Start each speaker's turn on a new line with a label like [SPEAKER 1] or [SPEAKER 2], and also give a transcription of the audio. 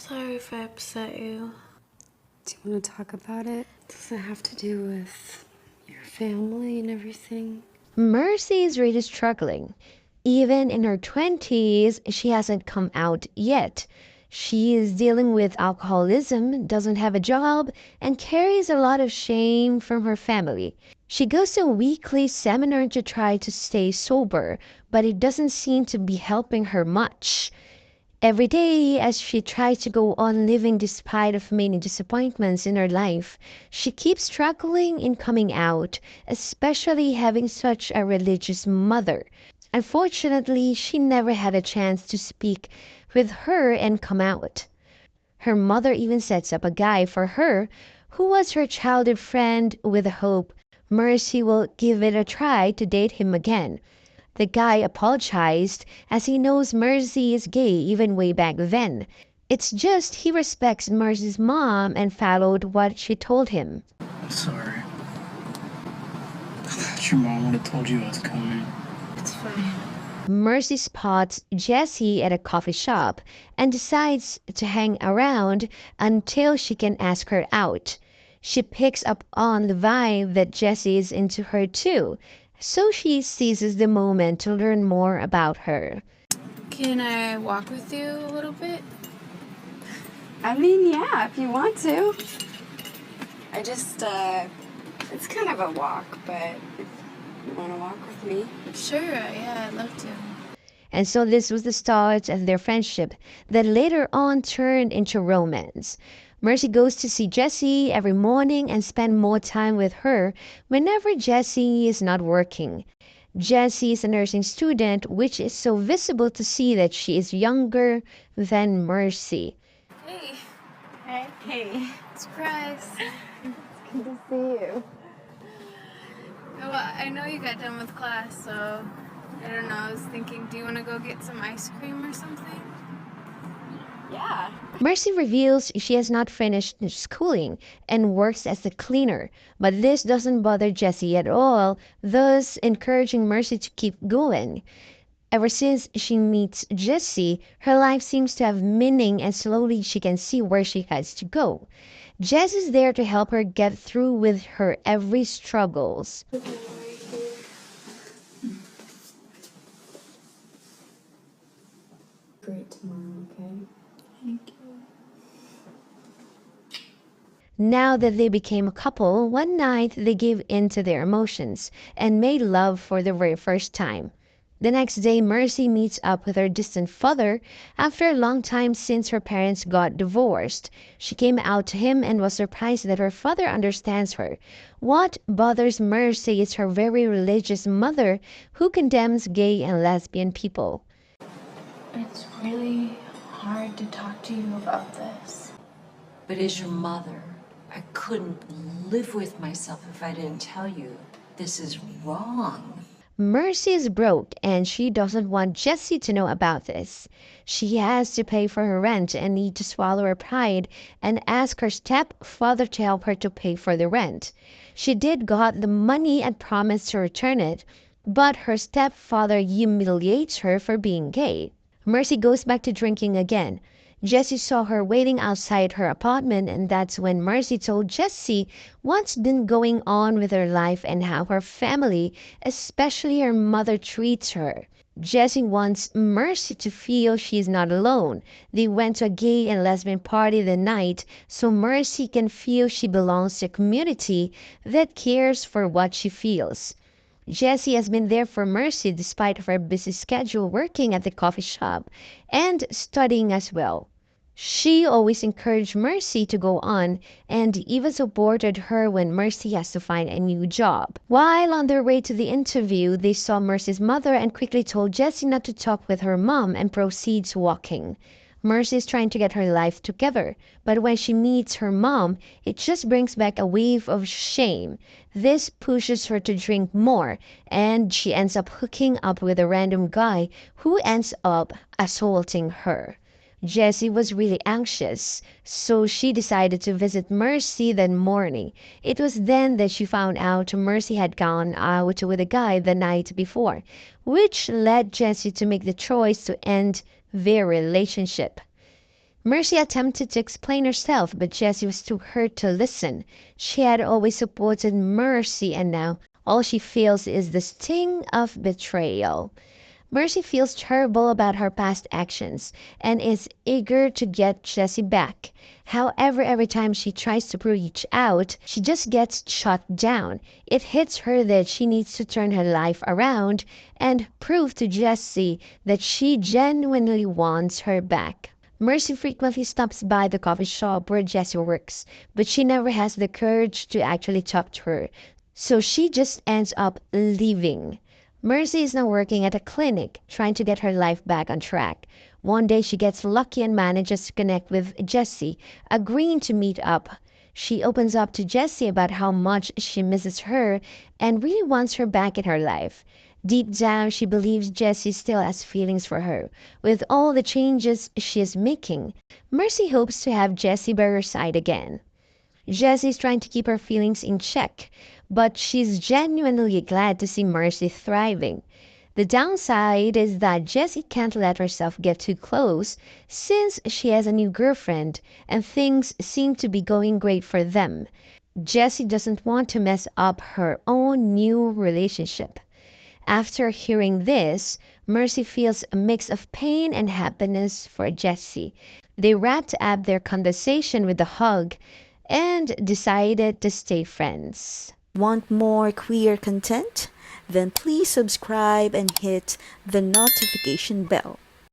[SPEAKER 1] Sorry if I upset you.
[SPEAKER 2] Do you want to talk about it? Does it have to do with your family and everything?
[SPEAKER 3] Mercy is really struggling. Even in her 20s, she hasn't come out yet. She is dealing with alcoholism, doesn't have a job, and carries a lot of shame from her family. She goes to a weekly seminar to try to stay sober, but it doesn't seem to be helping her much. Every day, as she tries to go on living despite of many disappointments in her life, she keeps struggling in coming out, especially having such a religious mother. Unfortunately, she never had a chance to speak with her and come out. Her mother even sets up a guy for her who was her childhood friend with the hope Mercy will give it a try to date him again. The guy apologized as he knows Mercy is gay even way back then. It's just he respects Mercy's mom and followed what she told him.
[SPEAKER 4] I'm sorry. I thought your mom would have told you I was coming.
[SPEAKER 1] It's fine.
[SPEAKER 3] Mercy spots Jessie at a coffee shop and decides to hang around until she can ask her out. She picks up on the vibe that Jessie is into her too, so she seizes the moment to learn more about her.
[SPEAKER 1] Can I walk with you a little bit?
[SPEAKER 2] I mean, yeah, if you want to. I just, it's kind of a walk, but if you want to walk with me.
[SPEAKER 1] Sure, yeah, I'd love to.
[SPEAKER 3] And so this was the start of their friendship that later on turned into romance. Mercy goes to see Jessie every morning and spend more time with her whenever Jessie is not working. Jessie is a nursing student, which is so visible to see that she is younger than Mercy.
[SPEAKER 1] Hey,
[SPEAKER 2] Hey.
[SPEAKER 1] surprise.
[SPEAKER 2] Good to see you.
[SPEAKER 1] Well, I know you got done with class, so I don't know. I was thinking, do you want to go get some ice cream or something?
[SPEAKER 2] Yeah.
[SPEAKER 3] Mercy reveals she has not finished schooling and works as a cleaner, but this doesn't bother Jessie at all, thus encouraging Mercy to keep going. Ever since she meets Jessie, her life seems to have meaning and slowly she can see where she has to go. Jess is there to help her get through with her every struggles.
[SPEAKER 2] Great tomorrow, okay?
[SPEAKER 1] Thank you.
[SPEAKER 3] Now that they became a couple, one night they gave in to their emotions and made love for the very first time. The next day, Mercy meets up with her distant father after a long time since her parents got divorced. She came out to him and was surprised that her father understands her. What bothers Mercy is her very religious mother who condemns gay and lesbian people.
[SPEAKER 1] It's really hard to talk to you about this.
[SPEAKER 5] But as your mother, I couldn't live with myself if I didn't tell you this is wrong.
[SPEAKER 3] Mercy is broke and she doesn't want Jessie to know about this. She has to pay for her rent and need to swallow her pride and ask her stepfather to help her to pay for the rent. She did got the money and promised to return it, but her stepfather humiliates her for being gay. Mercy goes back to drinking again. Jessie saw her waiting outside her apartment and that's when Mercy told Jessie what's been going on with her life and how her family, especially her mother, treats her. Jessie wants Mercy to feel she's not alone. They went to a gay and lesbian party the night so Mercy can feel she belongs to a community that cares for what she feels. Jessie has been there for Mercy despite her busy schedule working at the coffee shop and studying as well. She always encouraged Mercy to go on and even supported her when Mercy has to find a new job. While on their way to the interview, they saw Mercy's mother and quickly told Jessie not to talk with her mom and proceeds walking. Mercy is trying to get her life together, but when she meets her mom, it just brings back a wave of shame. This pushes her to drink more, and she ends up hooking up with a random guy who ends up assaulting her. Jessie was really anxious, so she decided to visit Mercy that morning. It was then that she found out Mercy had gone out with a guy the night before, which led Jessie to make the choice to end their relationship. Mercy attempted to explain herself, but Jessie was too hurt to listen. She had always supported Mercy, and now all she feels is the sting of betrayal. Mercy feels terrible about her past actions and is eager to get Jessie back. However, every time she tries to reach out, she just gets shut down. It hits her that she needs to turn her life around and prove to Jessie that she genuinely wants her back. Mercy frequently stops by the coffee shop where Jessie works, but she never has the courage to actually talk to her, so she just ends up leaving. Mercy is now working at a clinic, trying to get her life back on track. One day she gets lucky and manages to connect with Jessie, agreeing to meet up. She opens up to Jessie about how much she misses her and really wants her back in her life. Deep down, she believes Jessie still has feelings for her, with all the changes she is making. Mercy hopes to have Jessie by her side again. Jessie is trying to keep her feelings in check, but she's genuinely glad to see Mercy thriving. The downside is that Jessie can't let herself get too close since she has a new girlfriend and things seem to be going great for them. Jessie doesn't want to mess up her own new relationship. After hearing this, Mercy feels a mix of pain and happiness for Jessie. They wrapped up their conversation with a hug and decided to stay friends.
[SPEAKER 6] Want more queer content? Then please subscribe and hit the notification bell.